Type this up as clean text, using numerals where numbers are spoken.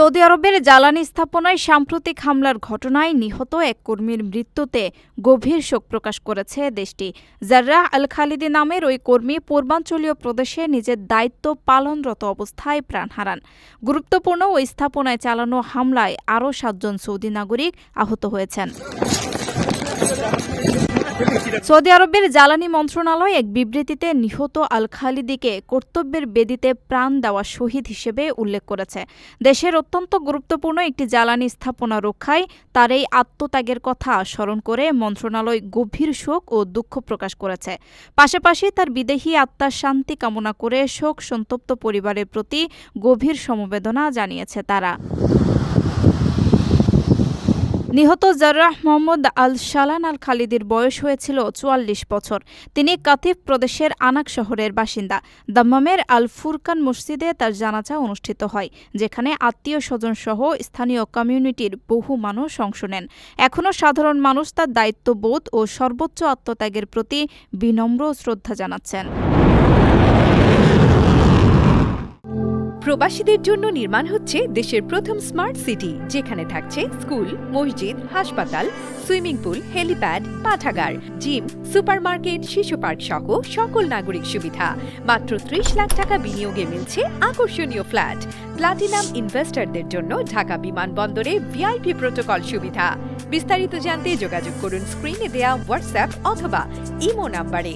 Saudi আরবের জ্বালানি স্থাপনায় সাম্প্রতিক হামলার ঘটনায় নিহত এক কর্মীর মৃত্যুতে গভীর শোক প্রকাশ করেছে দেশটি। জার্রাহ আল খালিদি নামের ওই কর্মী পূর্বাঞ্চলীয় প্রদেশে নিজের দায়িত্ব পালনরত অবস্থায় প্রাণ হারান। গুরুত্বপূর্ণ ওই স্থাপনায় চালানো হামলায় আরও ৭ জন সৌদি নাগরিক আহত হয়েছেন। সৌদি আরবের জ্বালানি মন্ত্রণালয় এক বিবৃতিতে নিহত আল খালিদিকে কর্তব্যের বেদিতে প্রাণ দেওয়া শহীদ হিসেবে উল্লেখ করেছে। দেশের অত্যন্ত গুরুত্বপূর্ণ একটি জ্বালানি স্থাপনা রক্ষায় তার এই আত্মত্যাগের কথা স্মরণ করে মন্ত্রণালয় গভীর শোক ও দুঃখ প্রকাশ করেছে। পাশাপাশি তার বিদেহী আত্মার শান্তি কামনা করে শোক সন্তপ্ত পরিবারের প্রতি গভীর সমবেদনা জানিয়েছে তারা। নিহত জার্রাহ মোহাম্মদ আল শালান আল খালিদির বয়স হয়েছিল ৪৪ বছর। তিনি কাতিফ প্রদেশের আনাক শহরের বাসিন্দা। দাম্মামের আল ফুরকান মসজিদে তার জানাজা অনুষ্ঠিত হয়, যেখানে আত্মীয় স্বজন সহ স্থানীয় কমিউনিটির বহু মানুষ অংশ নেন। এখনও সাধারণ মানুষ তার দায়িত্ববোধ ও সর্বোচ্চ আত্মত্যাগের প্রতি বিনম্র শ্রদ্ধা জানাচ্ছেন। প্রবাসীদের জন্য নির্মাণ হচ্ছে দেশের প্রথম স্মার্ট সিটি, যেখানে থাকছে স্কুল, মসজিদ, হাসপাতাল, সুইমিং পুল, হেলিপ্যাড, পাঠাগার, জিম, সুপারমার্কেট, শিশু পার্ক সহ সকল নাগরিক সুবিধা। মাত্র ৩০ লাখ টাকা বিনিয়োগে মিলছে আকর্ষণীয় ফ্ল্যাট। প্লাটিনাম ইনভেস্টরদের জন্য ঢাকা বিমানবন্দরে ভিআইপি প্রোটোকল সুবিধা। বিস্তারিত জানতে যোগাযোগ করুন স্ক্রিনে দেয়া হোয়াটসঅ্যাপ অথবা ইমো নাম্বারে।